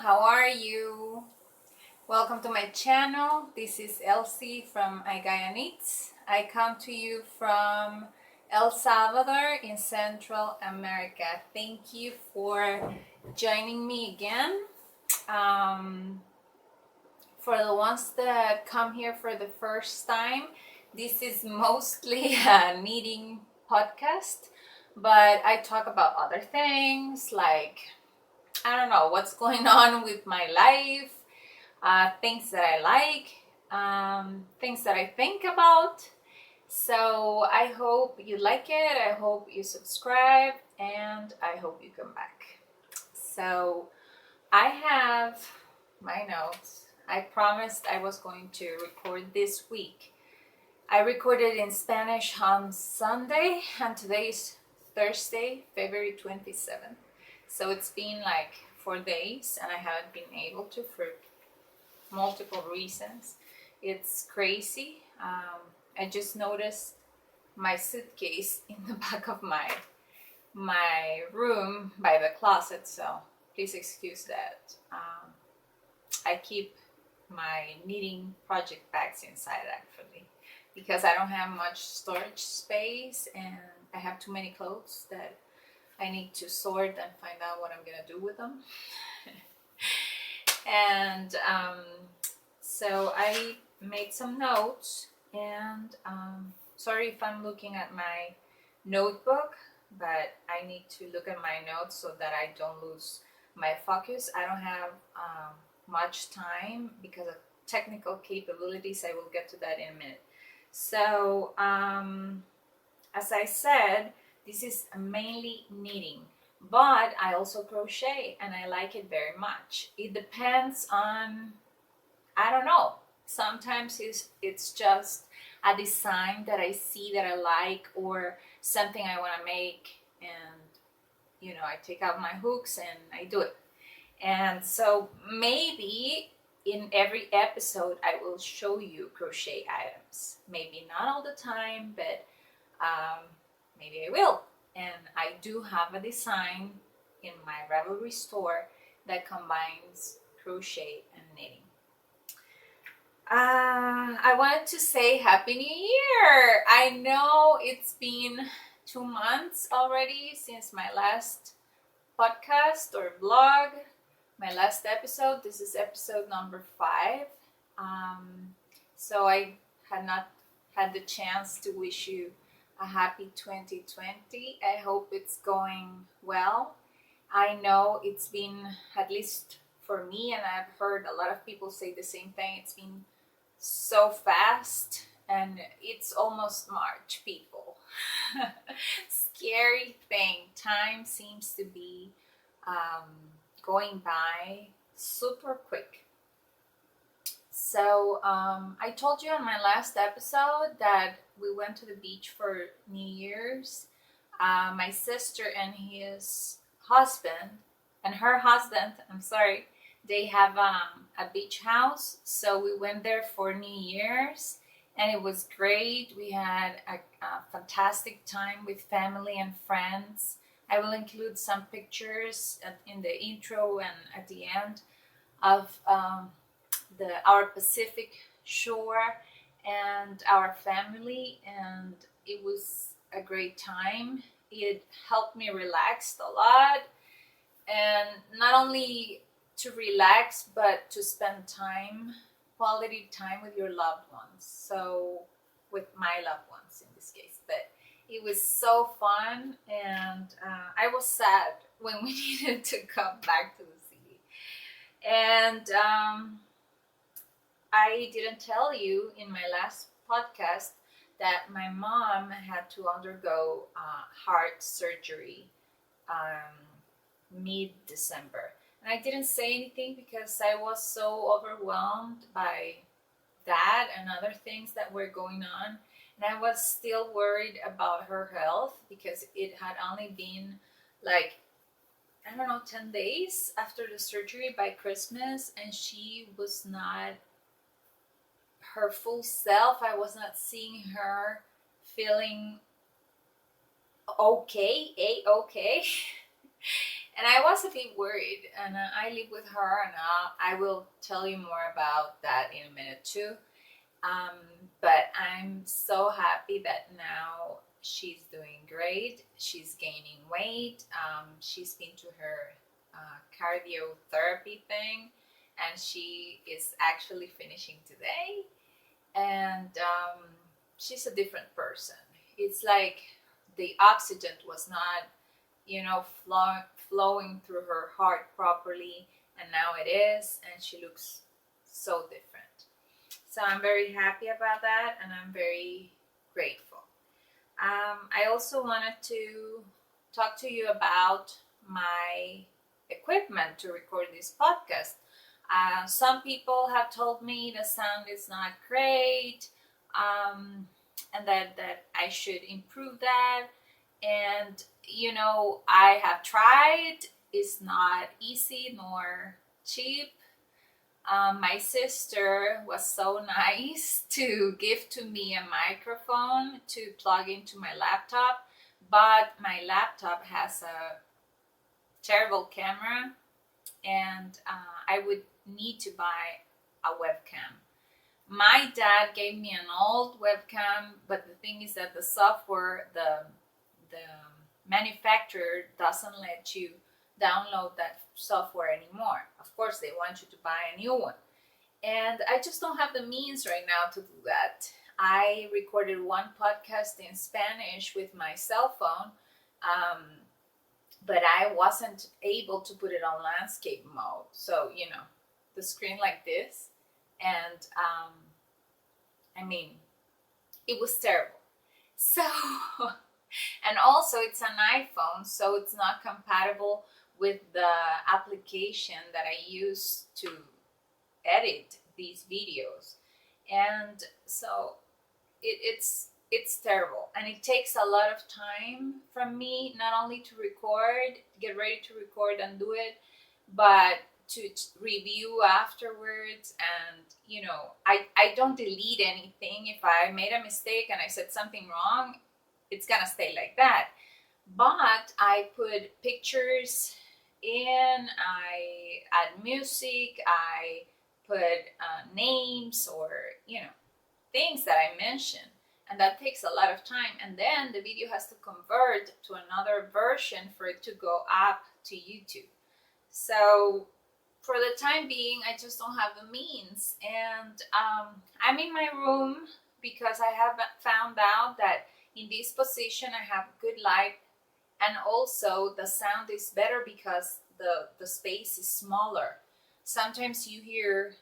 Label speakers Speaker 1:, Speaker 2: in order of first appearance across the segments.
Speaker 1: how are you? Welcome to my channel. This is Elsie from IGAIA Knits. I come to you from El Salvador in Central America. Thank you for joining me again. For the ones that come here for the first time, this is mostly a knitting podcast, but I talk about other things like, I don't know, what's going on with my life, things that I like, things that I think about. So I hope you like it, I hope you subscribe, and I hope you come back. So I have my notes. I promised I was going to record this week. I recorded in Spanish on Sunday, and today is Thursday, February 27th. So it's been like 4 days and I haven't been able to for multiple reasons. It's crazy. I just noticed my suitcase in the back of my room by the closet, so please excuse that. I keep my knitting project bags inside actually because I don't have much storage space and I have too many clothes that I need to sort and find out what I'm gonna do with them. And so I made some notes, and sorry if I'm looking at my notebook, but I need to look at my notes so that I don't lose my focus. I don't have much time because of technical capabilities. I will get to that in a minute. So as I said, this is mainly knitting, but I also crochet and I like it very much. It depends on, I don't know, sometimes it's just a design that I see that I like or something I want to make, and you know, I take out my hooks and I do it. And so maybe in every episode I will show you crochet items. Maybe not all the time, but maybe I will. And I do have a design in my Ravelry store that combines crochet and knitting. I wanted to say Happy New Year! I know it's been 2 months already since my last podcast or vlog, my last episode. This is episode number 5. So I had not had the chance to wish you a happy 2020. I hope it's going well. I know it's been, at least for me, and I've heard a lot of people say the same thing, it's been so fast, and it's almost March, people. Scary thing. Time seems to be going by super quick. So I told you on my last episode that we went to the beach for New Year's. My sister and her husband, they have a beach house. So we went there for New Year's and it was great. We had a fantastic time with family and friends. I will include some pictures in the intro and at the end of our Pacific shore and our family, and it was a great time. It helped me relax a lot, and not only to relax but to spend quality time with your loved ones, so with my loved ones in this case. But it was so fun, and I was sad when we needed to come back to the city. And I didn't tell you in my last podcast that my mom had to undergo heart surgery mid-December. And I didn't say anything because I was so overwhelmed by that and other things that were going on. And I was still worried about her health because it had only been like, I don't know, 10 days after the surgery by Christmas, and she was not her full self. I was not seeing her feeling okay. And I was a bit worried, and I live with her, and I will tell you more about that in a minute too. But I'm so happy that now she's doing great. She's gaining weight. She's been to her cardio therapy thing, and she is actually finishing today. And she's a different person. It's like the oxygen was not, flowing through her heart properly, and now it is, and she looks so different. So I'm very happy about that, and I'm very grateful. I also wanted to talk to you about my equipment to record this podcast. Some people have told me the sound is not great, and that I should improve that. And I have tried. It's not easy nor cheap. My sister was so nice to give to me a microphone to plug into my laptop, but my laptop has a terrible camera, and I would need to buy a webcam. My dad gave me an old webcam, but the thing is that the software, the manufacturer doesn't let you download that software anymore. Of course, they want you to buy a new one. And I just don't have the means right now to do that. I recorded one podcast in Spanish with my cell phone, but I wasn't able to put it on landscape mode. So, the screen like this. And, it was terrible. So, and also it's an iPhone, so it's not compatible with the application that I use to edit these videos. And so it's terrible, and it takes a lot of time from me, not only to get ready to record and do it, but to review afterwards. And I don't delete anything. If I made a mistake and I said something wrong, it's gonna stay like that. But I put pictures in, I add music, I put names or things that I mention, and that takes a lot of time. And then the video has to convert to another version for it to go up to YouTube. So for the time being, I just don't have the means. And I'm in my room because I have found out that in this position I have good light, and also the sound is better because the space is smaller. Sometimes you hear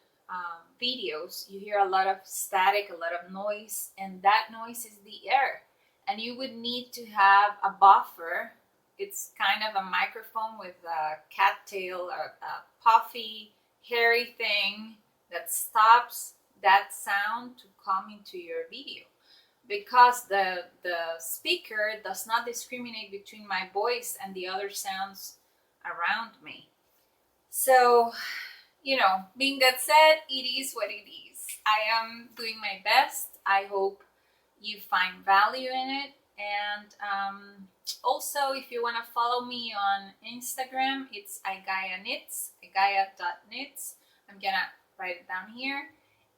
Speaker 1: videos, you hear a lot of static, a lot of noise, and that noise is the air. And you would need to have a buffer. It's kind of a microphone with a cattail or a puffy, hairy thing that stops that sound to come into your video, because the speaker does not discriminate between my voice and the other sounds around me. So, being that said, it is what it is. I am doing my best. I hope you find value in it. And also, if you want to follow me on Instagram, it's IGAIA Knits, IGAIA.knits. I'm going to write it down here.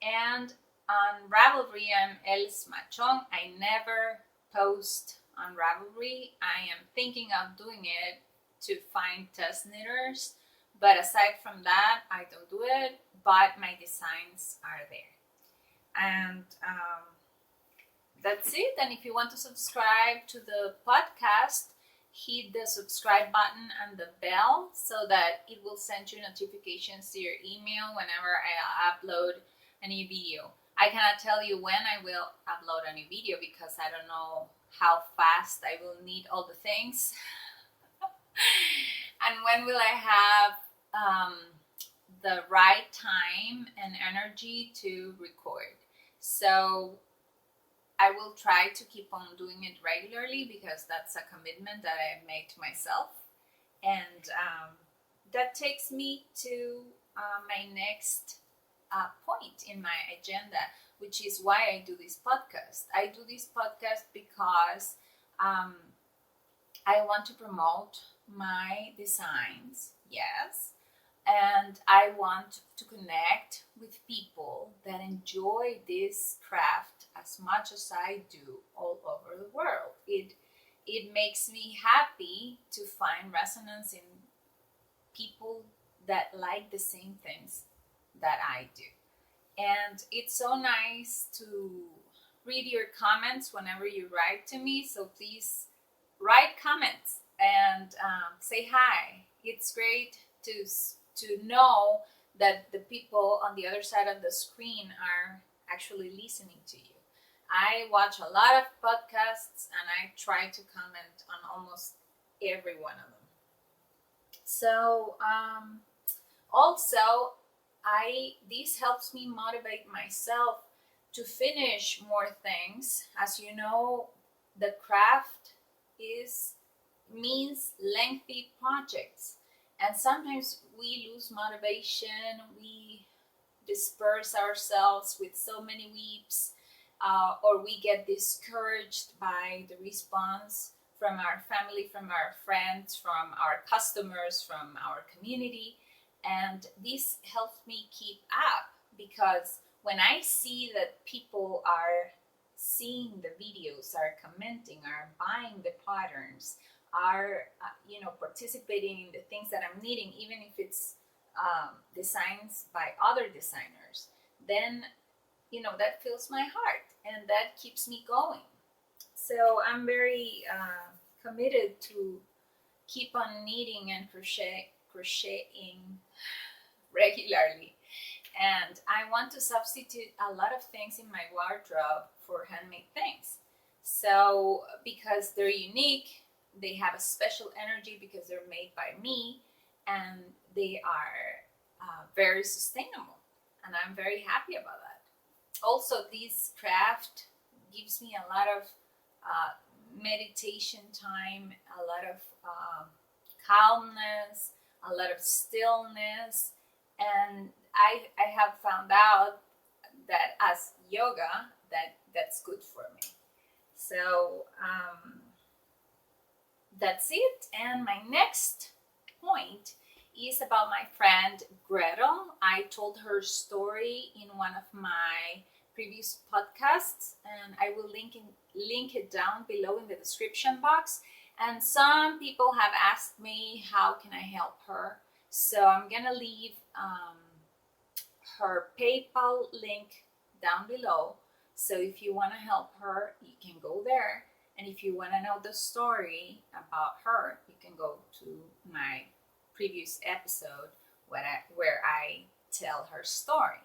Speaker 1: And on Ravelry, I'm El Smachon. I never post on Ravelry. I am thinking of doing it to find test knitters. But aside from that, I don't do it. But my designs are there. And that's it. And if you want to subscribe to the podcast, hit the subscribe button and the bell so that it will send you notifications to your email whenever I upload a new video. I cannot tell you when I will upload a new video because I don't know how fast I will need all the things. And when will I have the right time and energy to record. So I will try to keep on doing it regularly because that's a commitment that I made to myself. And that takes me to my next point in my agenda, which is why I do this podcast. I do this podcast because I want to promote my designs, yes, and I want to connect with people that enjoy this craft as much as I do all over the world. It makes me happy to find resonance in people that like the same things that I do. And it's so nice to read your comments whenever you write to me. So please write comments and say hi. It's great to know that the people on the other side of the screen are actually listening to you. I watch a lot of podcasts and I try to comment on almost every one of them. So also, this helps me motivate myself to finish more things. As you know, the craft means lengthy projects, and sometimes we lose motivation. We disperse ourselves with so many weeps, or we get discouraged by the response from our family, from our friends, from our customers, from our community. And this helps me keep up, because when I see that people are seeing the videos, are commenting, are buying the patterns, are participating in the things that I'm needing, even if it's designs by other designers, then that fills my heart and that keeps me going. So I'm very committed to keep on knitting and crocheting regularly. And I want to substitute a lot of things in my wardrobe for handmade things. So because they're unique, they have a special energy because they're made by me, and they are very sustainable. And I'm very happy about that. Also, this craft gives me a lot of meditation time, a lot of calmness, a lot of stillness, and I have found out that as yoga, that's good for me. So that's it. And my next point is about my friend Grethel. I told her story in one of my previous podcasts, and I will link it down below in the description box. And some people have asked me how can I help her, so I'm gonna leave her PayPal link down below. So if you want to help her, you can go there. And if you want to know the story about her, you can go to my previous episode where I tell her story.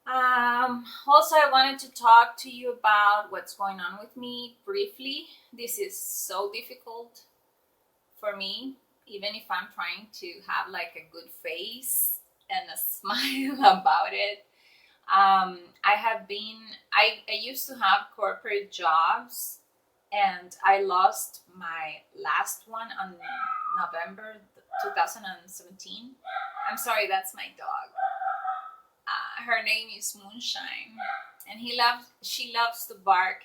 Speaker 1: Also, I wanted to talk to you about what's going on with me briefly. This is so difficult for me, even if I'm trying to have like a good face and a smile about it. I used to have corporate jobs, and I lost my last one on November 2017. I'm sorry, that's my dog. Her name is Moonshine, and she loves to bark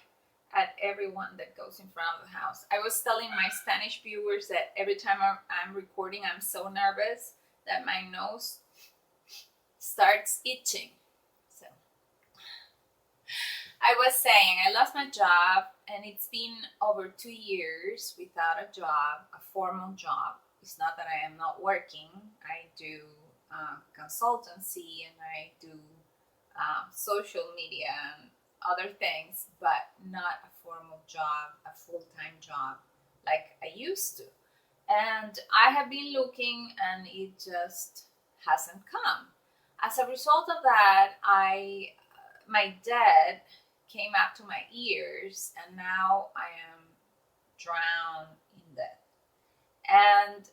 Speaker 1: at everyone that goes in front of the house. I was telling my Spanish viewers that every time I'm recording, I'm so nervous that my nose starts itching. So I was saying I lost my job, and it's been over 2 years without a job, a formal job. It's not that I am not working. I do consultancy, and I do social media and other things, but not a formal job, a full-time job like I used to. And I have been looking, and it just hasn't come. As a result of that, my debt came up to my ears, and now I am drowned in debt. And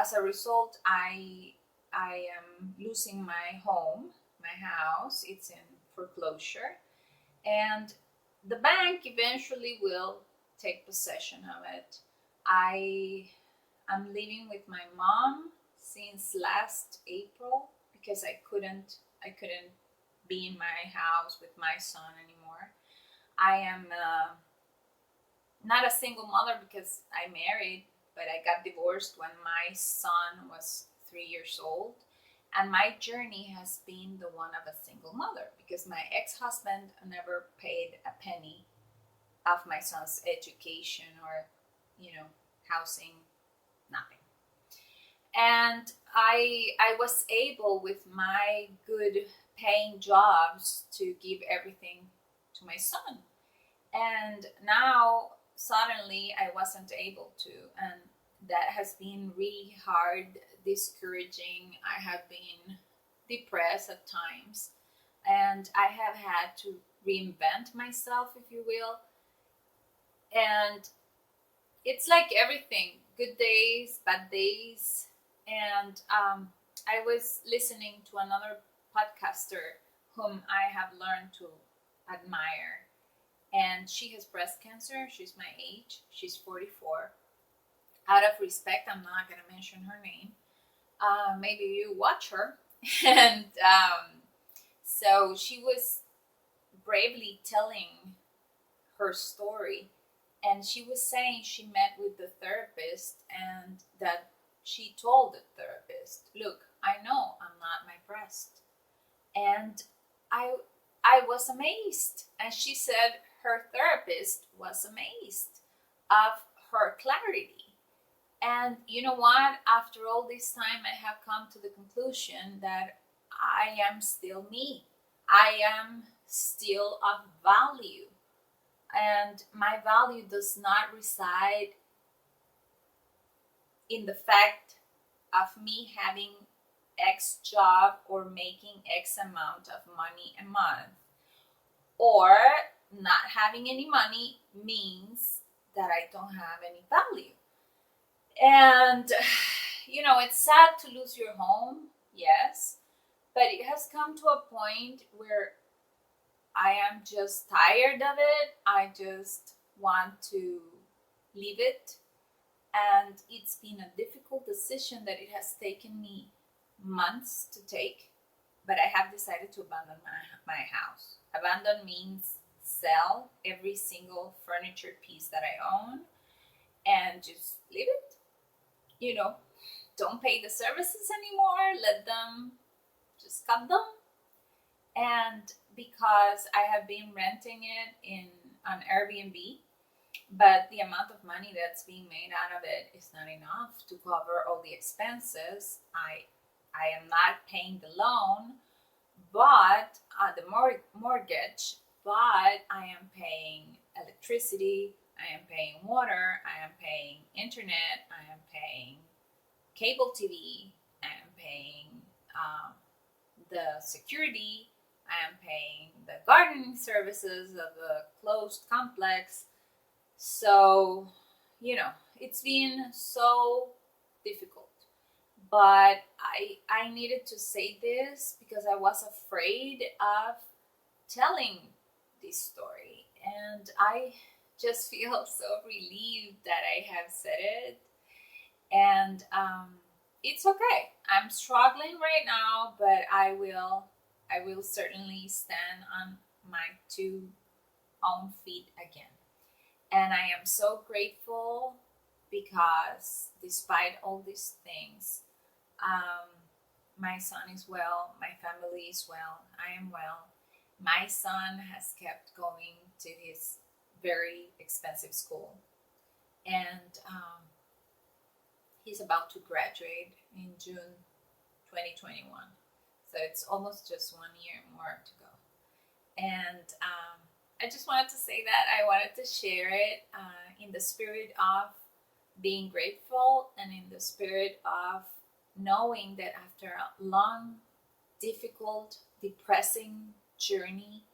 Speaker 1: as a result, I am losing my home, my house. It's in foreclosure, and the bank eventually will take possession of it. I'm living with my mom since last April because I couldn't be in my house with my son anymore. I am not a single mother because I married, but I got divorced when my son was 3 years old. And my journey has been the one of a single mother because my ex-husband never paid a penny of my son's education or, housing, nothing. And I was able with my good paying jobs to give everything to my son. And now suddenly I wasn't able to, and that has been really hard, discouraging. I have been depressed at times, and I have had to reinvent myself, if you will. And it's like everything, good days, bad days. And I was listening to another podcaster whom I have learned to admire, and she has breast cancer. She's my age. She's 44. Out of respect, I'm not going to mention her name. Maybe you watch her. And so she was bravely telling her story. And she was saying she met with the therapist and that she told the therapist, look, I know I'm not my breast. And I was amazed. And she said her therapist was amazed of her clarity. And you know what? After all this time, I have come to the conclusion that I am still me. I am still of value. And my value does not reside in the fact of me having X job or making X amount of money a month. Or not having any money means that I don't have any value. And, it's sad to lose your home, yes, but it has come to a point where I am just tired of it. I just want to leave it. And it's been a difficult decision that it has taken me months to take, but I have decided to abandon my house. Abandon means sell every single furniture piece that I own and just leave it. Don't pay the services anymore. Let them just cut them. And because I have been renting it on Airbnb, but the amount of money that's being made out of it is not enough to cover all the expenses. I am not paying the loan, but the mortgage, but I am paying electricity, I am paying water, I am paying internet, I am paying cable TV, I am paying the security, I am paying the gardening services of the closed complex. So, it's been so difficult. But I needed to say this because I was afraid of telling this story. And I just feel so relieved that I have said it. And it's okay. I'm struggling right now, but I will certainly stand on my two own feet again. And I am so grateful because despite all these things, my son is well, my family is well, I am well. My son has kept going to his very expensive school. And he's about to graduate in June 2021. So it's almost just 1 year more to go. And I just wanted to say that. I wanted to share it in the spirit of being grateful and in the spirit of knowing that after a long, difficult, depressing journey,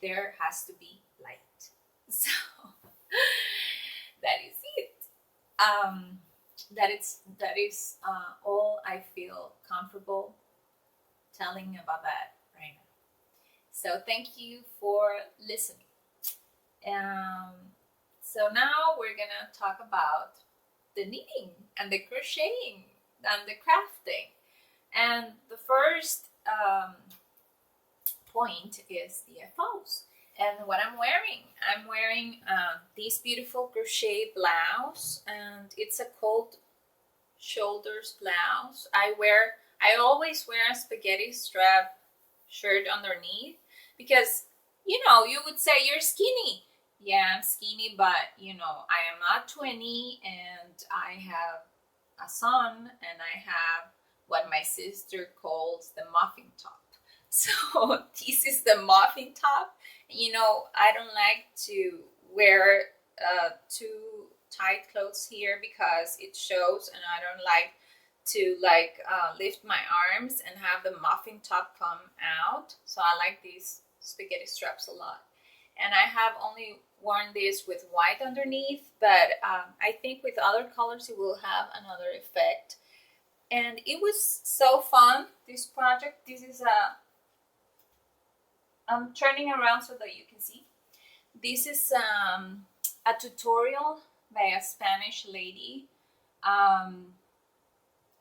Speaker 1: there has to be light. So that is it. That is all I feel comfortable telling about that right now. So thank you for listening. So now we're gonna talk about the knitting and the crocheting and the crafting. And the first point is the FOs. And what I'm wearing this beautiful crochet blouse, and it's a cold shoulders blouse. I always wear a spaghetti strap shirt underneath because, you would say you're skinny. Yeah, I'm skinny, but I am not 20, and I have a son, and I have what my sister calls the muffin top. So this is the muffin top. I don't like to wear too tight clothes here because it shows, and I don't like to lift my arms and have the muffin top come out. So I like these spaghetti straps a lot. And I have only worn this with white underneath, but I think with other colors it will have another effect. And it was so fun, this project. This is I'm turning around so that you can see. This is a tutorial by a Spanish lady.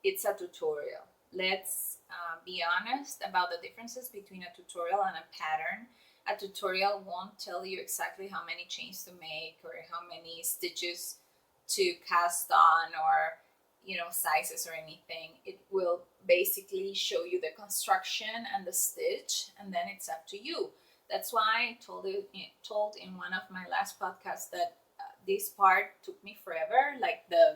Speaker 1: It's a tutorial. Let's be honest about the differences between a tutorial and a pattern. A tutorial won't tell you exactly how many chains to make or how many stitches to cast on, or sizes or anything. It will basically show you the construction and the stitch, and then it's up to you. That's why I told in one of my last podcasts that this part took me forever, like the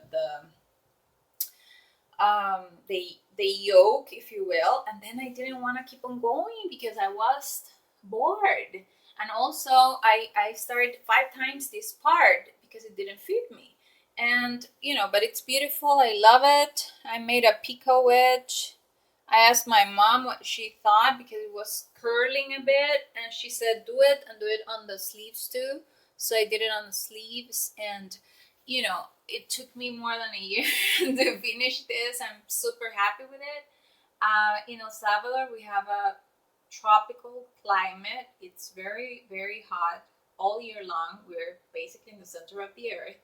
Speaker 1: yoke, if you will, and then I didn't want to keep on going because I was bored. And also I started 5 times this part because it didn't fit me. And but it's beautiful. I love it. I made a picot wedge. I asked my mom what she thought because it was curling a bit, and she said do it, and do it on the sleeves too. So I did it on the sleeves, and it took me more than a year to finish this. I'm super happy with it. In El Salvador, we have a tropical climate. It's very, very hot all year long. We're basically in the center of the earth.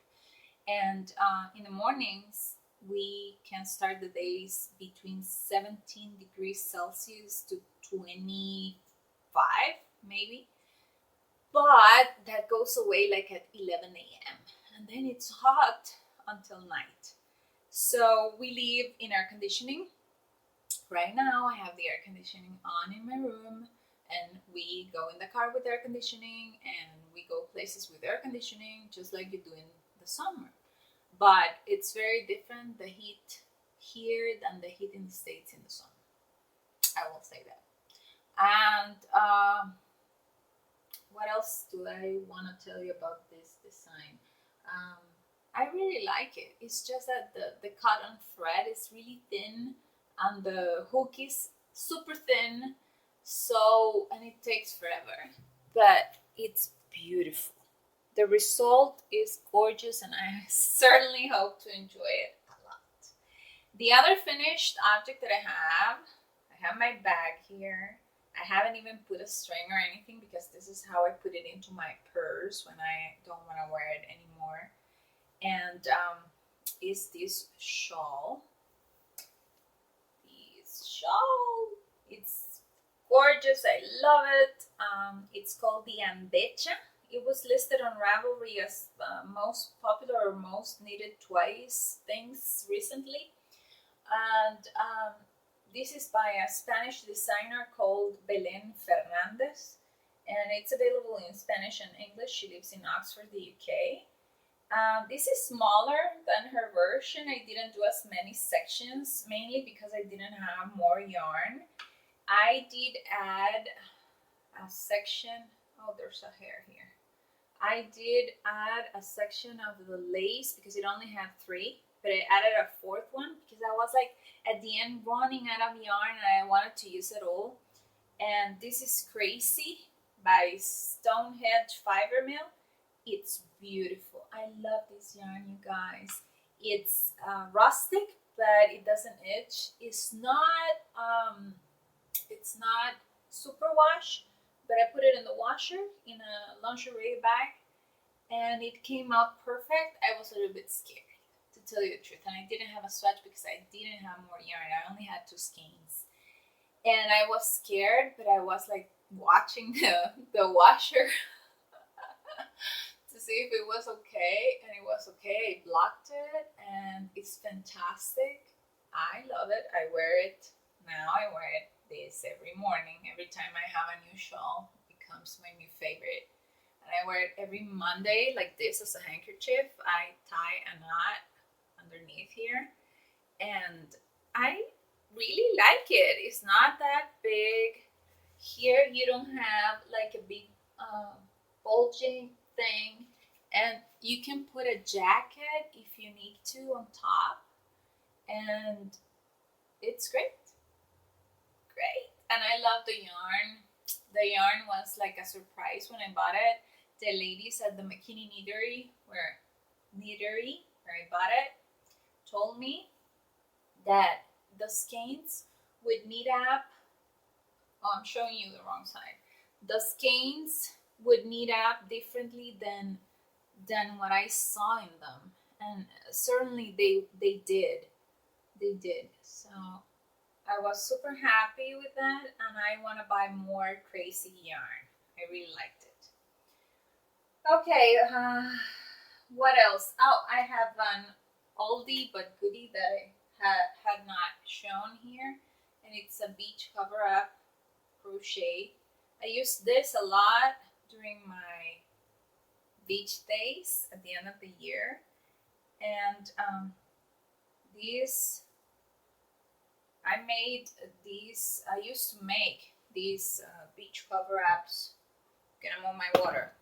Speaker 1: And in the mornings, we can start the days between 17 degrees Celsius to 25, maybe. But that goes away like at 11 a.m. And then it's hot until night. So we live in air conditioning. Right now, I have the air conditioning on in my room, and we go in the car with air conditioning, and we go places with air conditioning, just like you do in the summer. But it's very different, the heat here, than the heat in the States in the summer. I will say that. And what else do I want to tell you about this design? I really like it. It's just that the cotton thread is really thin, and the hook is super thin, and it takes forever, but it's beautiful. The result is gorgeous, and I certainly hope to enjoy it a lot. The other finished object that I have my bag here. I haven't even put a string or anything because this is how I put it into my purse when I don't want to wear it anymore. And is this shawl. It's gorgeous. I love it. It's called the Andrea. It was listed on Ravelry as most popular or most needed twice things recently. And this is by a Spanish designer called Belén Fernandez. And it's available in Spanish and English. She lives in Oxford, the UK. This is smaller than her version. I didn't do as many sections, mainly because I didn't have more yarn. I did add a section. Oh, there's a hair here. I did add a section of the lace because it only had 3, but I added a 4th one because I was like at the end running out of yarn and I wanted to use it all. And this is Crazy by Stonehenge Fiber Mill. It's beautiful. I love this yarn, you guys. It's rustic, but it doesn't itch. It's not super wash, but I put it in the washer in a lingerie bag, and it came out perfect. I was a little bit scared, to tell you the truth, and I didn't have a swatch because I didn't have more yarn. I only had 2 skeins, and I was scared, but I was like watching the washer to see if it was okay, and it was okay. I blocked it, and it's fantastic. I love it. I wear it now. I wear it this every morning. Every time I have a new shawl, it becomes my new favorite. And I wear it every Monday like this as a handkerchief. I tie a knot underneath here, and I really like it. It's not that big. Here you don't have like a big bulging thing, and you can put a jacket if you need to on top, and it's great. Great. And I love the yarn. The yarn was like a surprise when I bought it. The ladies at the McKinney where I bought it told me that the skeins would knit up. Oh, I'm showing you the wrong side. The skeins would knit up differently than what I saw in them, and certainly they did. They did. So I was super happy with that, and I want to buy more crazy yarn. I really liked it. Okay, what else? Oh, I have an oldie but goodie that I had not shown here, and it's a beach cover-up crochet. I use this a lot during my beach days at the end of the year, and these I used to make these beach cover-ups. I'm gonna move my water.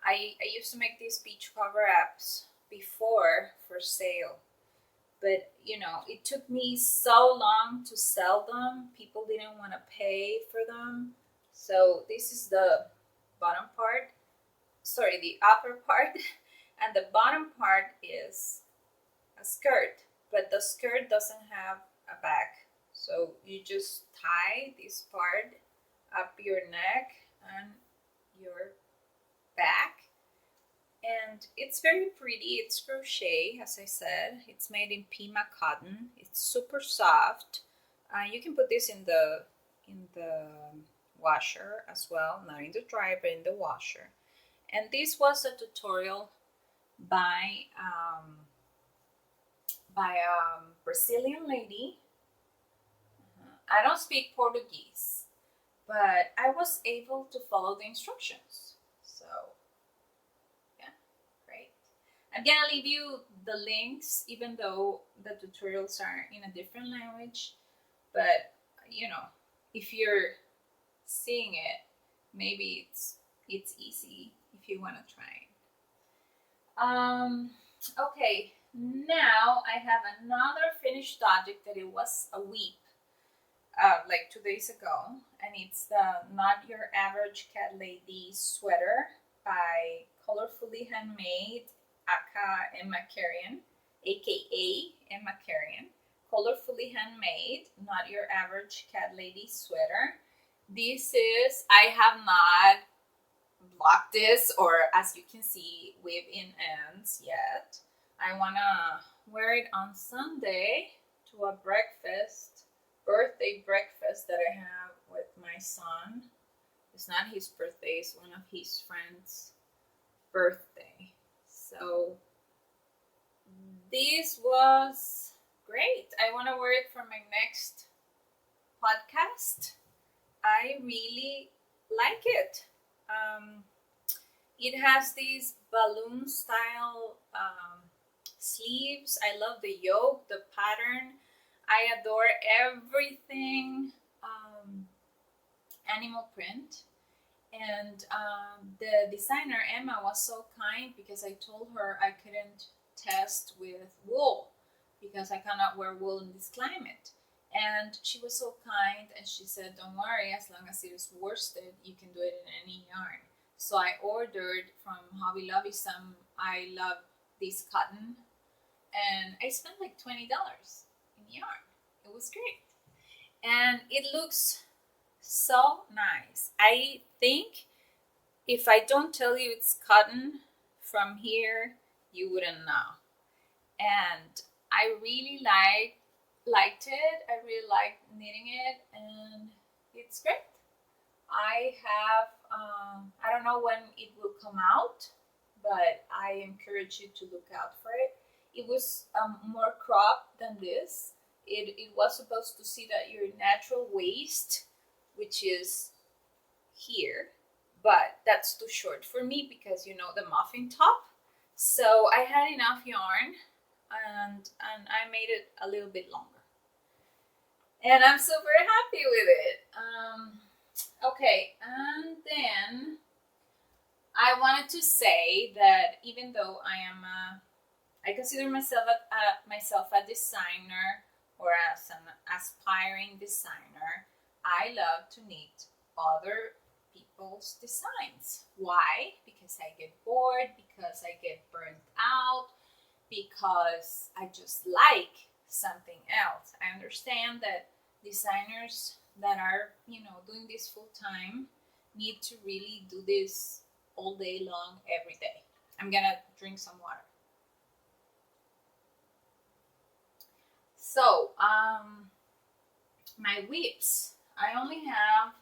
Speaker 1: I used to make these beach cover-ups before for sale, but it took me so long to sell them. People didn't want to pay for them. So this is the bottom part, the upper part, and the bottom part is a skirt, but the skirt doesn't have a back. So you just tie this part up your neck and your back, and it's very pretty. It's crochet, as I said. It's made in Pima cotton. It's super soft. You can put this in the washer as well, not in the dryer but in the washer. And this was a tutorial by a Brazilian lady. I don't speak Portuguese, but I was able to follow the instructions. So, yeah, great. I'm gonna leave you the links, even though the tutorials are in a different language. But if you're seeing it, maybe it's easy if you want to try it. Okay, now I have another finished object that it was a weep. Like 2 days ago, and it's the Not Your Average Cat Lady sweater by Colorfully Handmade, aka Emma Kerian, aka Emma Kerian. Colorfully Handmade, Not Your Average Cat Lady sweater. I have not blocked this, or as you can see, weave in ends yet. I want to wear it on Sunday to a birthday breakfast that I have with my son. It's not his birthday, it's one of his friends' birthday. So this was great. I want to wear it for my next podcast. I really like it. It has these balloon style sleeves. I love the yoke, the pattern. I adore everything animal print. And the designer, Emma, was so kind because I told her I couldn't test with wool because I cannot wear wool in this climate. And she was so kind, and she said, don't worry, as long as it is worsted, you can do it in any yarn. So I ordered from Hobby Lobby some. I love this cotton, and I spent like $20 in yarn. It was great, and it looks so nice. I think if I don't tell you it's cotton from here, you wouldn't know. And I really liked it. I really liked knitting it, and it's great. I have, I don't know when it will come out, but I encourage you to look out for it. It was more cropped than this. It was supposed to sit at your natural waist, which is here, but that's too short for me because you know the muffin top. So I had enough yarn, and I made it a little bit longer, and I'm super happy with it. Okay, and then I wanted to say that even though I consider myself a designer or as an aspiring designer, I love to knit other people's designs. Why? Because I get bored, because I get burnt out, because I just like something else. I understand that designers that are, doing this full time need to really do this all day long, every day. I'm gonna drink some water. So, my whips. I only have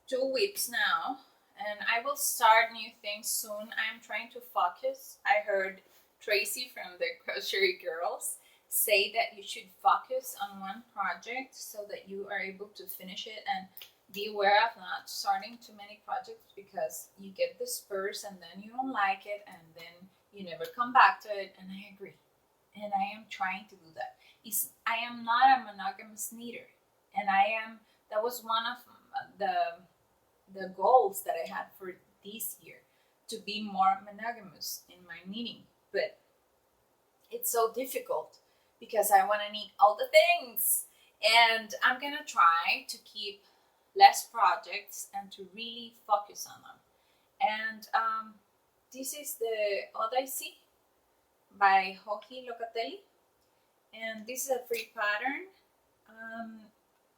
Speaker 1: 2 whips now, and I will start new things soon. I'm trying to focus. I heard Tracy from the Crochet Girls say that you should focus on one project so that you are able to finish it, and be aware of not starting too many projects because you get dispersed and then you don't like it and then you never come back to it. And I agree, and I am trying to do that. I am not a monogamous knitter, and that was one of the goals that I had for this year, to be more monogamous in my knitting. But it's so difficult because I want to knit all the things, and I'm gonna try to keep less projects and to really focus on them. And this is the Odyssey by Locatelli, and this is a free pattern.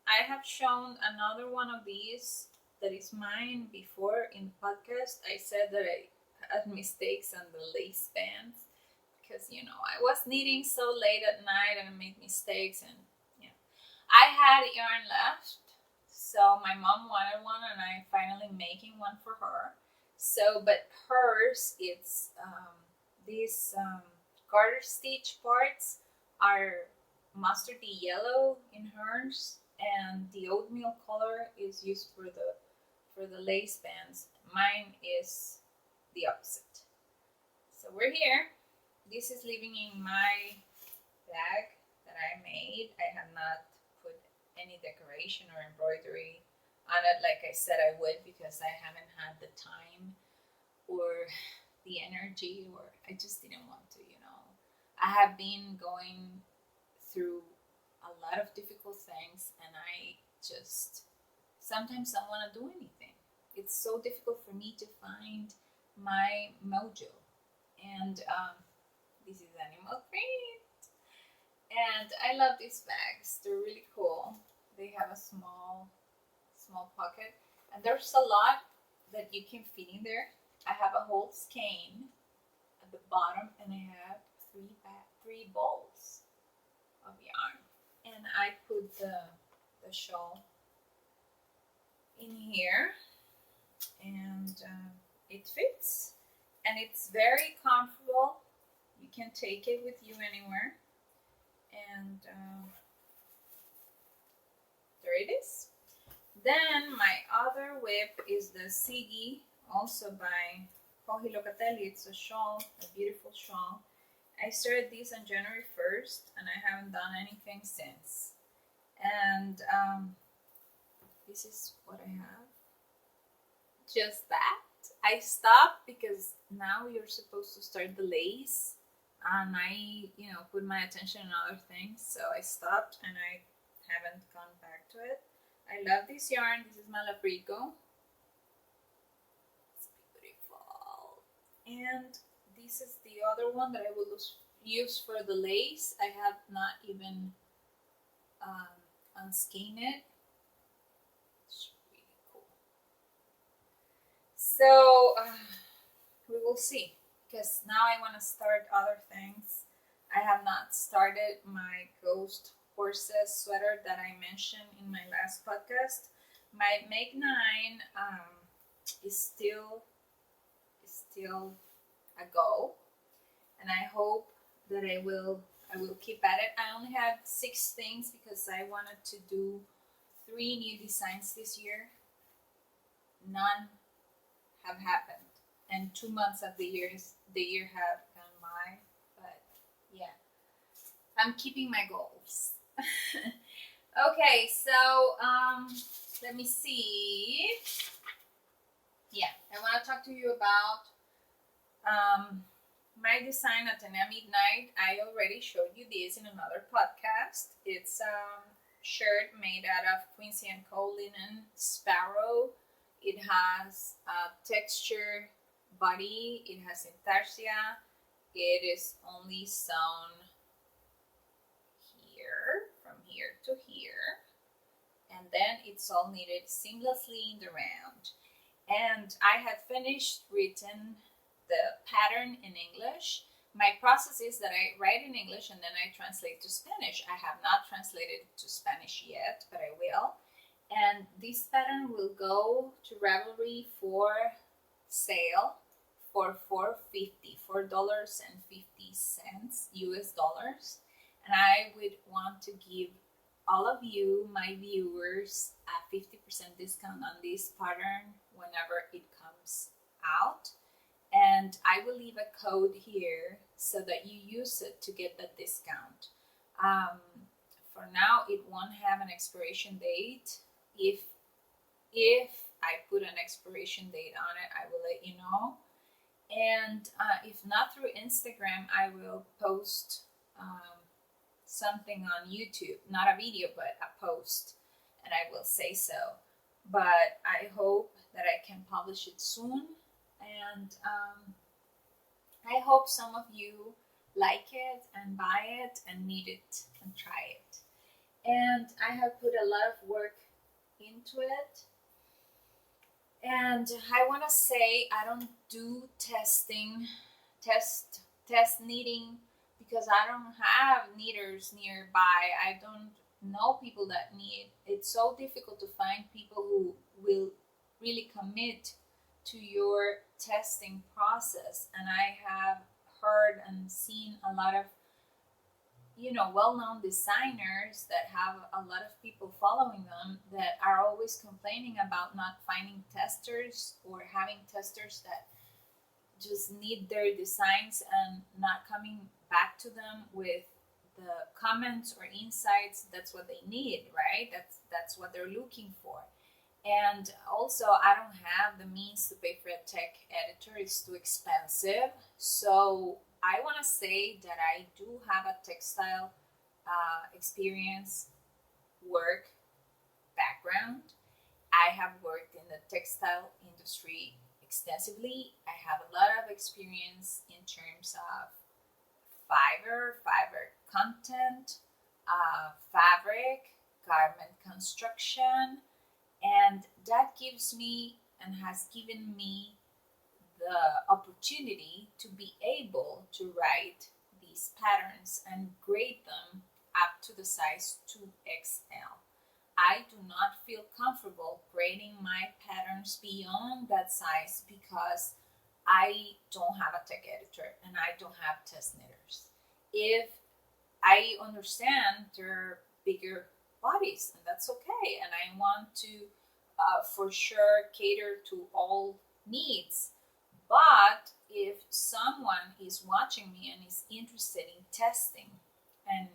Speaker 1: I have shown another one of these that is mine before in the podcast. I said that I had mistakes on the lace bands because I was knitting so late at night and I made mistakes, and I had yarn left, so my mom wanted one and I'm finally making one for her. So, but hers, it's these garter stitch parts are mustardy yellow in hers, and the oatmeal color is used for the lace bands. Mine is the opposite. So we're here. This is living in my bag that I made. I have not put any decoration or embroidery on it like I said I would, because I haven't had the time or the energy, or I just didn't want to. I have been going through a lot of difficult things, and I just sometimes don't want to do anything. It's so difficult for me to find my mojo. And this is animal print, and I love these bags. They're really cool. They have a small pocket, and there's a lot that you can fit in there. I have a whole skein at the bottom, and I have three balls of yarn, and I put the shawl in here, and it fits, and it's very comfortable. You can take it with you anywhere, and there it is. Then my other whip is the Sigi, also by Locatelli. It's a shawl, a beautiful shawl. I started this on January 1st, and I haven't done anything since. And this is what I have. Just that. I stopped because now you're supposed to start the lace, and I, put my attention on other things. So I stopped, and I haven't gone back to it. I love this yarn. This is Malabrigo. It's beautiful. And this is the other one that I will use for the lace. I have not even unskein it. It's really cool. So we will see, because now I want to start other things. I have not started my ghost horses sweater that I mentioned in my last podcast, my Make 9 is still a go, and I hope that I will keep at it. I only had 6 things because I wanted to do 3 new designs this year. None have happened, and 2 months of the year have gone by. But yeah, I'm keeping my goals. Okay, so let me see. Yeah, I want to talk to you about my design at midnight. I already showed you this in another podcast. It's shirt made out of Quincy & Co. linen sparrow. It has a texture body. It has intarsia. It is only sewn here, from here to here, and then it's all knitted seamlessly in the round. And I had finished written the pattern in English. My process is that I write in English and then I translate to Spanish. I have not translated to Spanish yet, but I will. And this pattern will go to Ravelry for sale for $4.50 US dollars. And I would want to give all of you, my viewers, a 50% discount on this pattern whenever it comes out. And I will leave a code here so that you use it to get that discount. For now, it won't have an expiration date. If I put an expiration date on it, I will let you know. And if not through Instagram, I will post something on YouTube, not a video, but a post, and I will say so. But I hope that I can publish it soon, and I hope some of you like it and buy it and need it and try it. And I have put a lot of work into it. And I want to say I don't do test knitting, because I don't have knitters nearby. I don't know people that knit. It's so difficult to find people who will really commit to your testing process. And I have heard and seen a lot of, well-known designers that have a lot of people following them that are always complaining about not finding testers, or having testers that just need their designs and not coming back to them with the comments or insights. That's what they need, right? That's what they're looking for. And also, I don't have the means to pay for a tech editor. It's too expensive. So I want to say that I do have a textile experience, work background. I have worked in the textile industry extensively. I have a lot of experience in terms of fiber content, fabric, garment construction, and that gives me and has given me the opportunity to be able to write these patterns and grade them up to the size 2XL. I do not feel comfortable grading my patterns beyond that size because I don't have a tech editor and I don't have test knitters. If I understand there are bigger bodies, and that's okay, and I want to for sure cater to all needs. But if someone is watching me and is interested in testing, and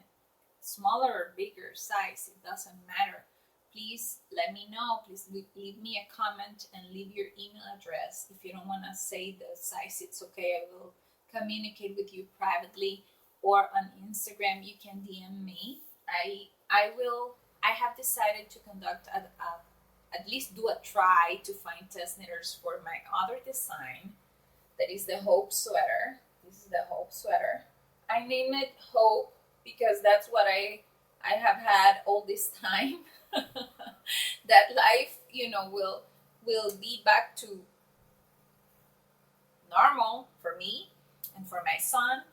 Speaker 1: smaller or bigger size, it doesn't matter, please let me know. Please leave me a comment and leave your email address. If you don't want to say the size, it's okay. I will communicate with you privately, or on Instagram you can DM me. I have decided to conduct at least do a try to find test knitters for my other design. That is the Hope sweater. This is the Hope sweater. I name it Hope because that's what I have had all this time. That life, will be back to normal for me and for my son.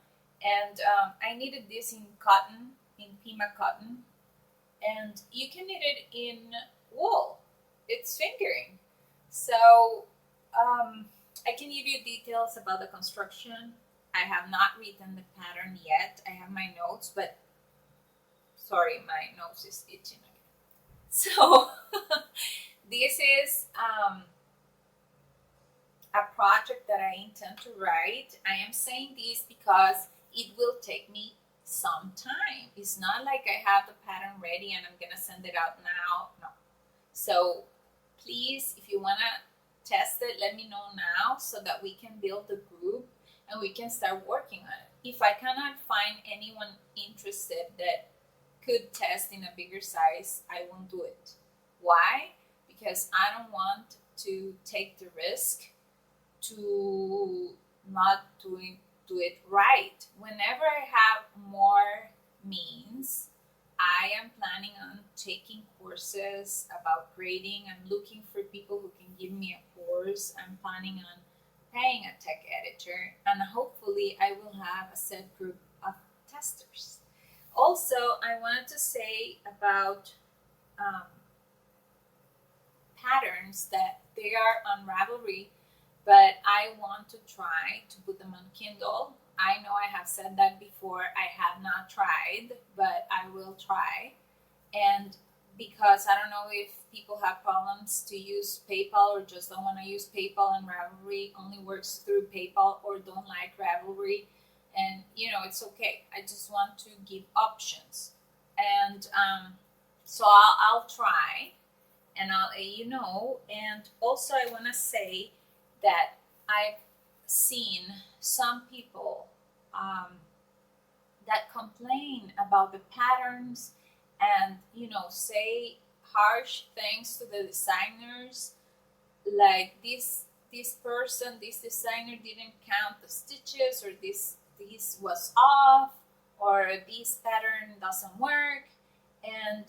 Speaker 1: And I knitted this in cotton, in Pima cotton, and you can knit it in wool. it's fingering. So I can give you details about the construction. I have not written the pattern yet. I have my notes, but sorry, my nose is itching again. So this is a project that I intend to write. I am saying this because it will take me some time. It's not like I have the pattern ready and I'm gonna send it out now. No. So please, if you wanna test it, let me know now so that we can build the group and we can start working on it. If I cannot find anyone interested that could test in a bigger size, I won't do it. Why? Because I don't want to take the risk to not do it right. Whenever I have more means, I am planning on taking courses about grading. I'm looking for people who can give me a course. I'm planning on paying a tech editor, and hopefully I will have a set group of testers. Also, I wanted to say about patterns that they are on Ravelry, but I want to try to put them on Kindle. I know I have said that before. I have not tried, but I will try. And because I don't know if people have problems to use PayPal or just don't want to use PayPal, and Ravelry only works through PayPal, or don't like Ravelry, and it's okay. I just want to give options. And so I'll try and I'll let you know. And also I want to say that I've seen some people that complain about the patterns and say harsh things to the designers, like this designer didn't count the stitches, or this was off, or this pattern doesn't work. And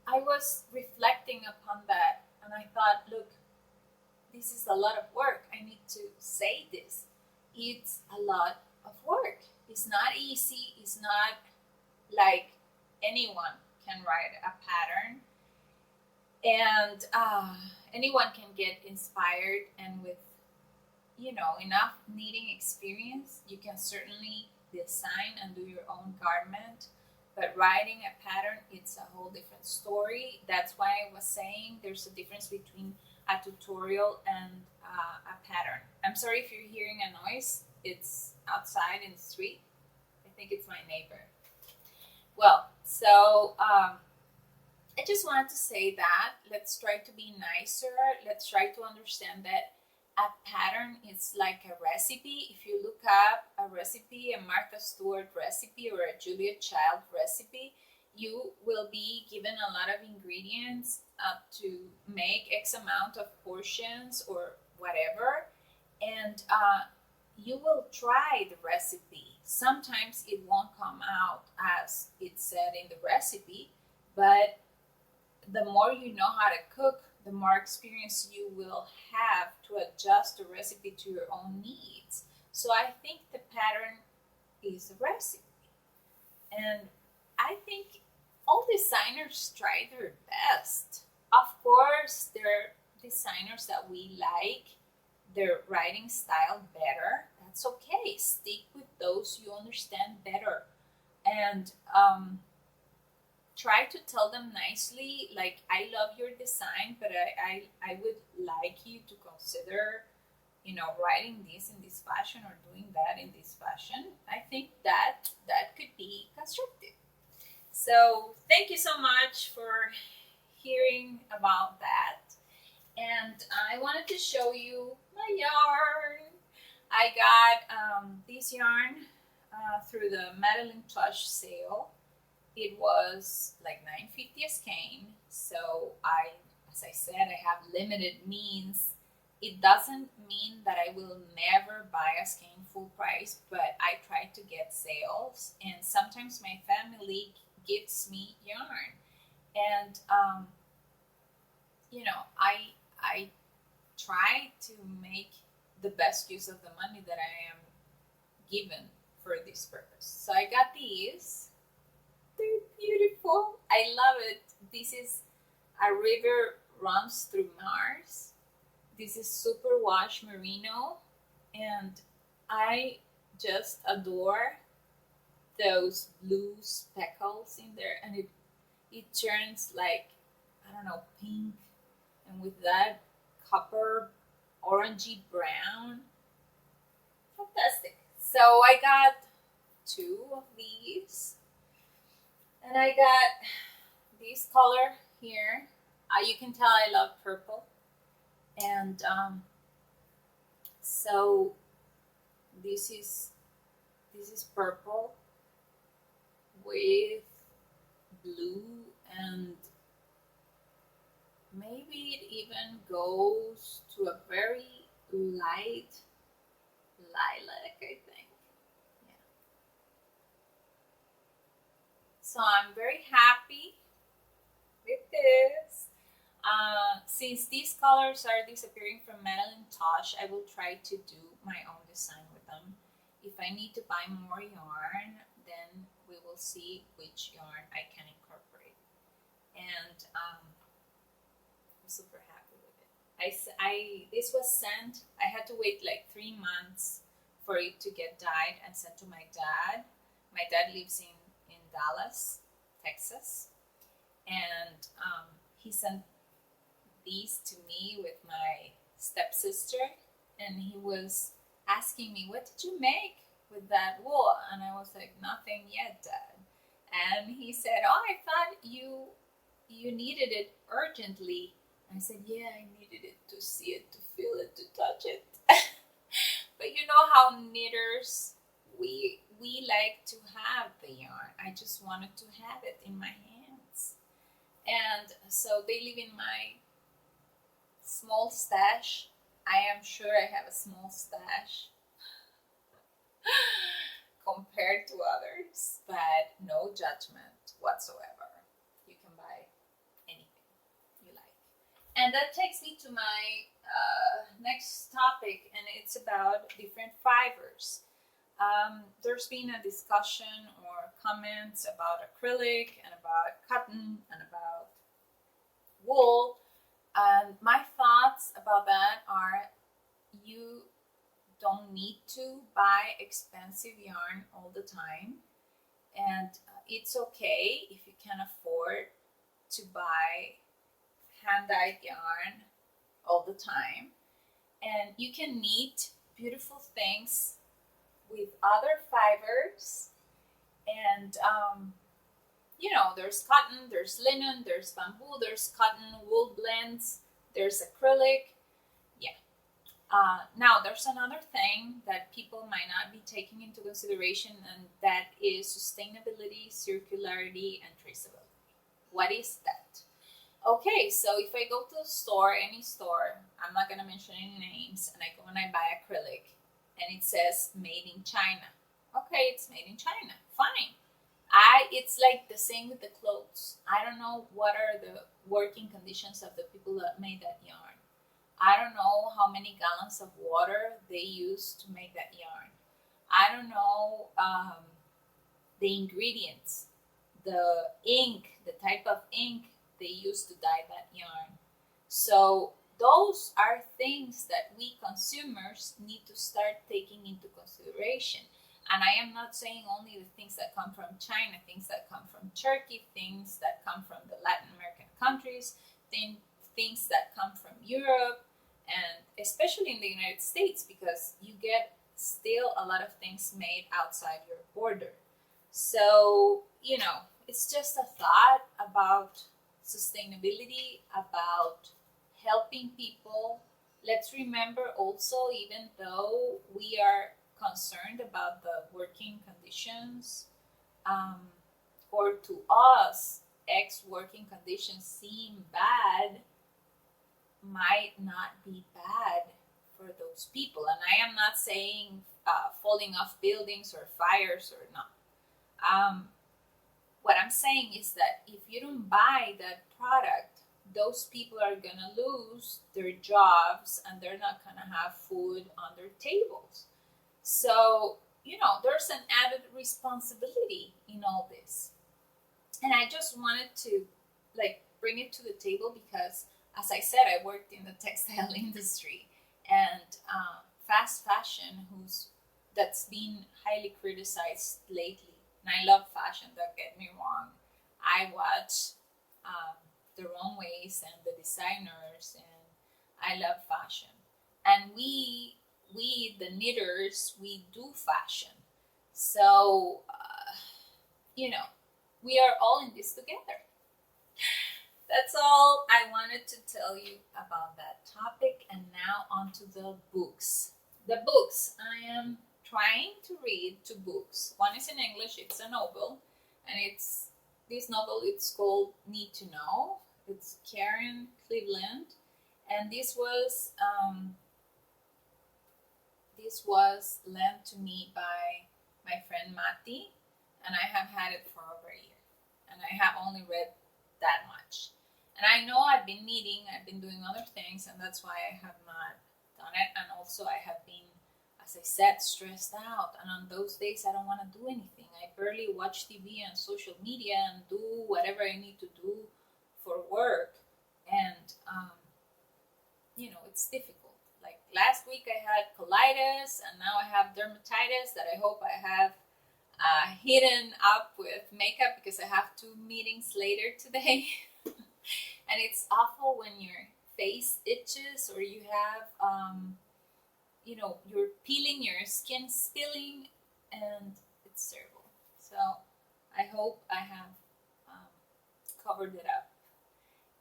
Speaker 1: I was reflecting upon that, and I thought, look, this is a lot of work. I need to say this. It's a lot of work. It's not easy. It's not like anyone can write a pattern. And anyone can get inspired, and with enough knitting experience, you can certainly design and do your own garment. But writing a pattern, it's a whole different story. That's why I was saying there's a difference between a tutorial and a pattern. I'm sorry if you're hearing a noise. It's outside in the street. I think it's my neighbor. Well, so I just wanted to say that let's try to be nicer. Let's try to understand that a pattern is like a recipe. If you look up a recipe, a Martha Stewart recipe or a Julia Child recipe, you will be given a lot of ingredients to make X amount of portions or whatever. And you will try the recipe. Sometimes it won't come out as it said in the recipe, but the more you know how to cook, the more experience you will have to adjust the recipe to your own needs. So I think the pattern is a recipe. And I think all designers try their best. Of course, there are designers that we like their writing style better. That's okay. Stick with those you understand better. And try to tell them nicely, like, I love your design, but I would like you to consider, writing this in this fashion or doing that in this fashion. I think that could be constructive. So thank you so much for hearing about that. And I wanted to show you my yarn. I got this yarn through the Madeline Plush sale. It was like $9.50 a skein. So as I said, I have limited means. It doesn't mean that I will never buy a skein full price, but I try to get sales. And sometimes my family gives me yarn. And, I try to make the best use of the money that I am given for this purpose. So I got these. They're beautiful. I love it. This is a river runs through Mars. This is superwash merino, and I just adore those blue speckles in there, and it turns like, I don't know, pink, and with that copper orangey brown. Fantastic. So I got 2 of these, and I got this color here. You can tell I love purple, and so this is purple with blue, and maybe it even goes to a very light lilac, I think. Yeah. So I'm very happy with this. Since these colors are disappearing from Madeline Tosh, I will try to do my own design with them. If I need to buy more yarn, then we will see which yarn I can incorporate. And I'm super happy with it. This was sent. I had to wait like 3 months for it to get dyed and sent to my dad. My dad lives in Dallas, Texas, and he sent these to me with my stepsister, and he was asking me, what did you make with that wool? And I was like, nothing yet, Dad. And he said, oh, I thought you needed it urgently. I said, yeah, I needed it to see it, to feel it, to touch it. But you know how knitters, we like to have the yarn. I just wanted to have it in my hands. And so they live in my small stash. I am sure I have a small stash compared to others, but no judgment whatsoever. You can buy anything you like. And that takes me to my next topic, and it's about different fibers. There's been a discussion or comments about acrylic and about cotton and about wool. And my thoughts about that are, you don't need to buy expensive yarn all the time, and it's okay if you can afford to buy hand-dyed yarn all the time. And you can knit beautiful things with other fibers, and you know, there's cotton, there's linen, there's bamboo, there's cotton wool blends, there's acrylic. Yeah. Now there's another thing that people might not be taking into consideration, and that is sustainability, circularity, and traceability. What is that? Okay, so if I go to the store, any store, I'm not going to mention any names, and I go and I buy acrylic, and it says made in China. Okay, it's made in China. Fine. It's like the same with the clothes. I don't know what are the working conditions of the people that made that yarn. I don't know how many gallons of water they used to make that yarn. I don't know the ingredients, the ink, the type of ink they used to dye that yarn. So those are things that we consumers need to start taking into consideration. And I am not saying only the things that come from China, things that come from Turkey, things that come from the Latin American countries, things that come from Europe, and especially in the United States, because you get still a lot of things made outside your border. So, you know, it's just a thought about sustainability, about helping people. Let's remember also, even though we are concerned about the working conditions, or to us, working conditions seem bad, might not be bad for those people. And I am not saying falling off buildings or fires or not. What I'm saying is that if you don't buy that product, those people are gonna lose their jobs, and they're not gonna have food on their tables. So, you know, there's an added responsibility in all this. And I just wanted to bring it to the table, because as I said, I worked in the textile industry, and fast fashion, that's been highly criticized lately. And I love fashion, don't get me wrong. I watch the runways and the designers, and I love fashion. And we the knitters, we do fashion. So, we are all in this together. That's all I wanted to tell you about that topic. And now on to the books. The books. I am trying to read 2 books. One is in English, it's a novel. And this novel, it's called Need to Know. It's Karen Cleveland. And this was lent to me by my friend Mati. And I have had it for over a year. And I have only read that much. And I know I've been doing other things, and that's why I have not done it. And also I have been, as I said, stressed out. And on those days, I don't want to do anything. I barely watch TV and social media and do whatever I need to do for work. And, it's difficult. Like last week I had colitis, and now I have dermatitis that I hope I have hidden up with makeup because I have 2 meetings later today. And it's awful when your face itches, or you have, you're peeling, your skin spilling, and it's terrible. So I hope I have covered it up.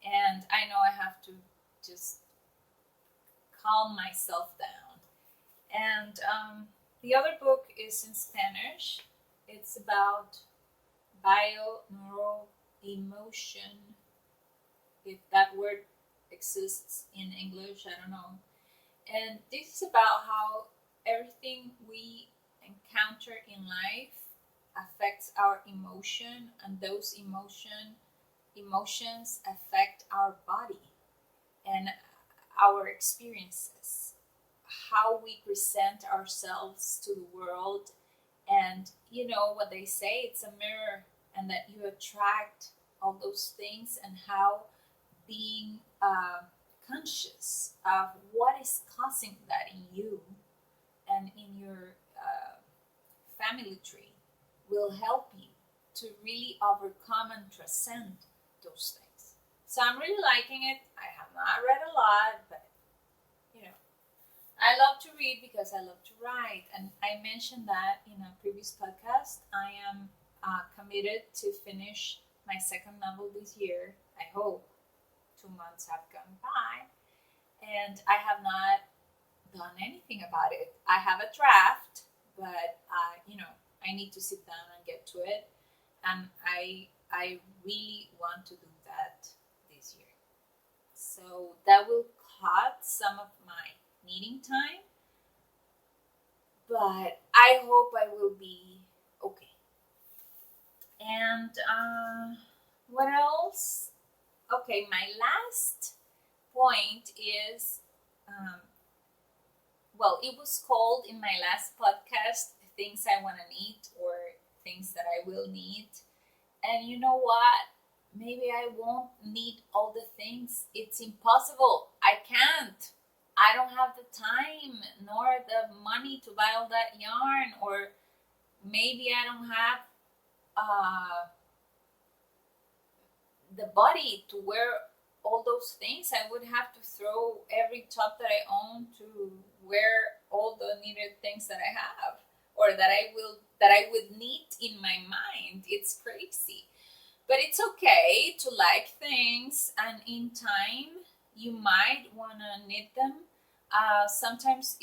Speaker 1: And I know I have to just calm myself down. And the other book is in Spanish. It's about bio-neuroemotion, if that word exists in English, I don't know. And this is about how everything we encounter in life affects our emotion, and those emotions affect our body and our experiences, how we present ourselves to the world. And what they say, it's a mirror, and that you attract all those things, and how being conscious of what is causing that in you and in your family tree will help you to really overcome and transcend those things. So I'm really liking it. I have not read a lot, but I love to read because I love to write. And I mentioned that in a previous podcast. I am committed to finish my second novel this year. I hope. 2 months have gone by, and I have not done anything about it. I have a draft, but I need to sit down and get to it, and I really want to do that this year. So that will cut some of my knitting time, but I hope I will be okay. And what else? Okay, my last point is, it was called in my last podcast, things I want to need, or things that I will need. And you know what? Maybe I won't need all the things. It's impossible. I can't. I don't have the time nor the money to buy all that yarn, or maybe I don't have the body to wear all those things. I would have to throw every top that I own to wear all the needed things that I have, or that I would need in my mind. It's crazy. But it's okay to like things, and in time you might want to knit them. Sometimes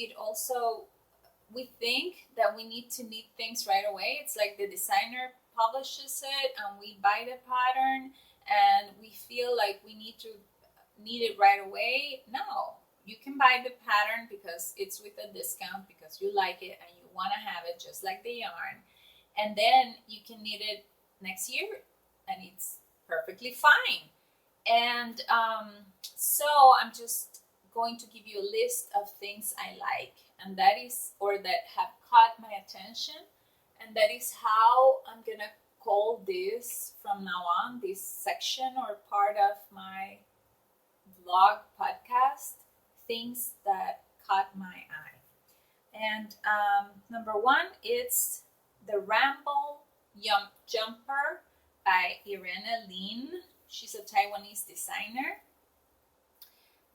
Speaker 1: we think that we need to knit things right away. It's like the designer publishes it and we buy the pattern and we feel like we need to knit it right away. No, you can buy the pattern because it's with a discount, because you like it and you want to have it just like the yarn. And then you can knit it next year and it's perfectly fine. And so I'm just going to give you a list of things I like, and that is, or that have caught my attention, and that is how I'm gonna call this from now on, this section or part of my vlog podcast, things that caught my eye. And number one, it's the Ramble Jumper by Irene Lin. She's a Taiwanese designer.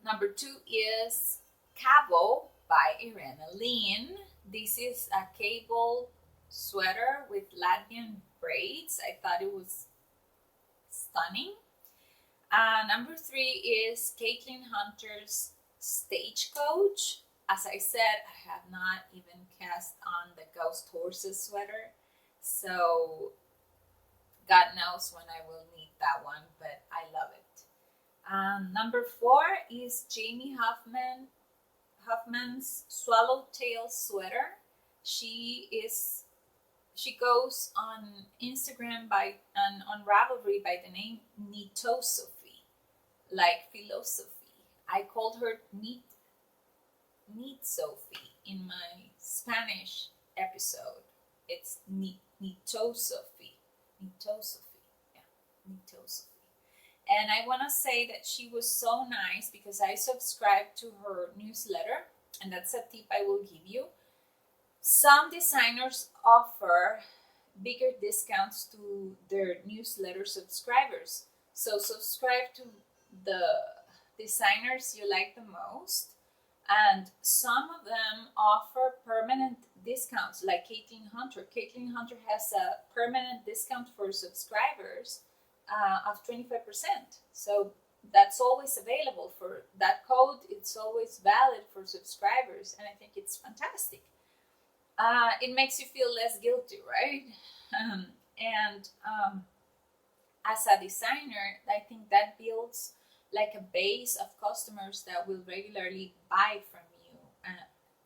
Speaker 1: Number two is Cabo by Irene Lin. This is a cable sweater with Latvian braids. I thought it was stunning. Number three is Caitlin Hunter's Stagecoach. As I said, I have not even cast on the Ghost Horses sweater, so God knows when I will need that one, but I love it. Number four is Jaimie Hoffman's Swallowtail sweater. She goes on Instagram and on Ravelry by the name Neatosophy, like philosophy. I called her Neat Sophie in my Spanish episode. It's Neatosophy. Yeah, Neatosophy. And I want to say that she was so nice because I subscribed to her newsletter, and that's a tip I will give you. Some designers offer bigger discounts to their newsletter subscribers. So subscribe to the designers you like the most. And some of them offer permanent discounts, like Caitlin Hunter. Caitlin Hunter has a permanent discount for subscribers of 25%. So that's always available for that code. It's always valid for subscribers, and I think it's fantastic. It makes you feel less guilty, right? As a designer, I think that builds like a base of customers that will regularly buy from you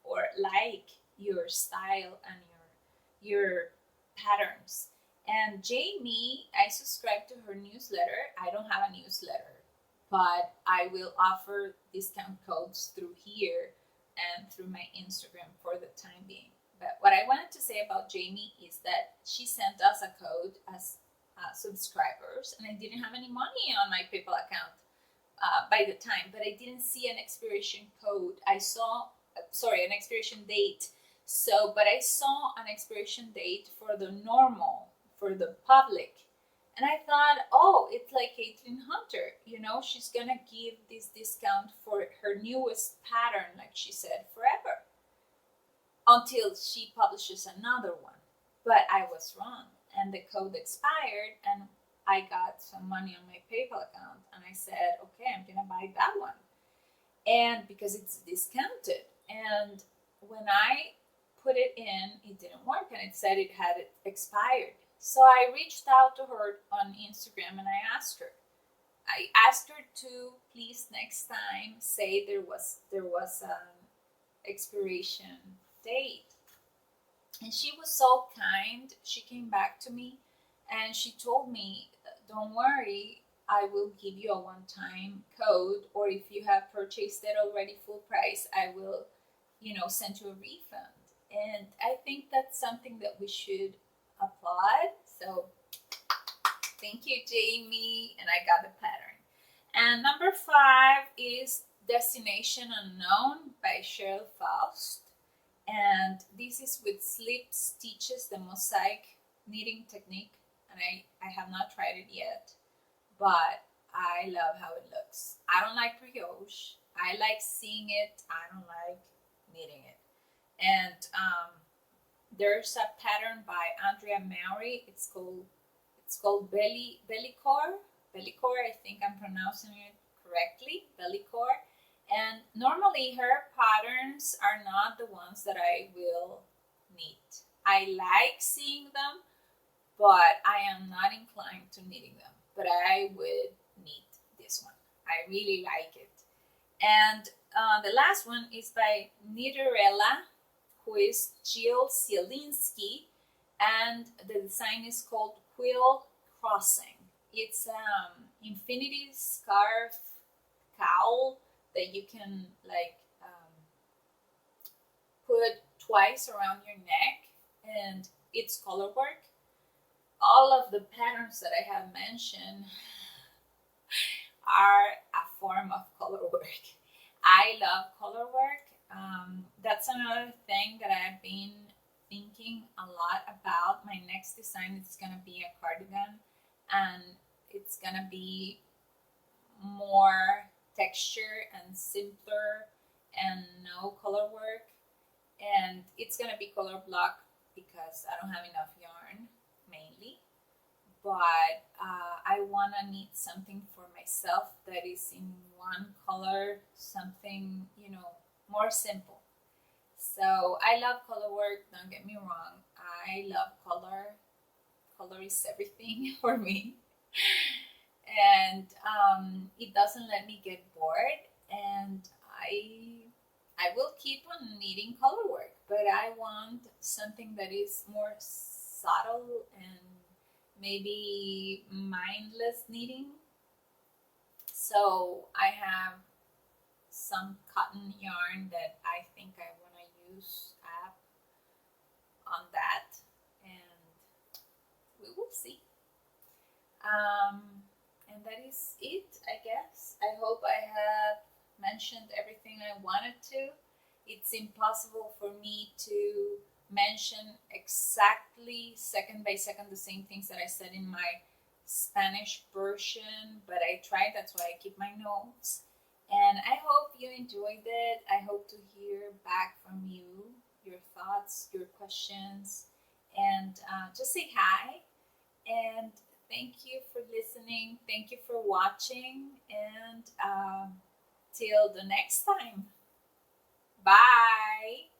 Speaker 1: or like your style and your patterns. And Jaimie, I subscribe to her newsletter. I don't have a newsletter, but I will offer discount codes through here and through my Instagram for the time being. But what I wanted to say about Jaimie is that she sent us a code as subscribers, and I didn't have any money on my PayPal account by the time, but I didn't see an expiration code. I saw, an expiration date. So, but I saw an expiration date for the normal, for the public. And I thought, oh, it's like Caitlin Hunter. You know, she's going to give this discount for her newest pattern, like she said, forever. Until she publishes another one. But I was wrong. And the code expired, and I got some money on my PayPal account, and I said, okay, I'm gonna buy that one. And because it's discounted. And when I put it in, it didn't work, and it said it had expired. So I reached out to her on Instagram, and I asked her to please next time say there was an expiration date. And she was so kind. She came back to me and she told me, don't worry, I will give you a one-time code, or if you have purchased it already full price, I will, send you a refund. And I think that's something that we should applaud. So thank you, Jaimie. And I got the pattern. And number 5 is Destination Unknown by Cheryl Faust. And this is with slip stitches, the mosaic knitting technique. And I have not tried it yet, but I love how it looks. I don't like brioche. I like seeing it. I don't like knitting it. And there's a pattern by Andrea Mowry. It's called Vellichor. Vellichor, I think I'm pronouncing it correctly. Vellichor. And normally her patterns are not the ones that I will knit. I like seeing them, but I am not inclined to knitting them. But I would knit this one. I really like it. And the last one is by Knitterella, who is Jill Zielinski, and the design is called Quill Crossing. It's infinity scarf cowl that you can put twice around your neck, and it's color work. All of the patterns that I have mentioned are a form of color work. I love color work. That's another thing that I've been thinking a lot about. My next design is gonna be a cardigan, and it's gonna be more texture and simpler and no color work, and it's gonna be color block because I don't have enough yarn mainly, but I want to knit something for myself that is in one color, something, you know, more simple. So I love color work, don't get me wrong. I love color. Color is everything for me. And it doesn't let me get bored. And I will keep on knitting color work, but I want something that is more subtle and maybe mindless knitting. So I have some cotton yarn that I think I want to use up on that, and we will see. And that is it, I guess. I hope I have mentioned everything I wanted to. It's impossible for me to mention exactly second by second the same things that I said in my Spanish version, but I tried. That's why I keep my notes. And I hope you enjoyed it. I hope to hear back from you, your thoughts, your questions, and just say hi. And thank you for listening. Thank you for watching. And till the next time. Bye.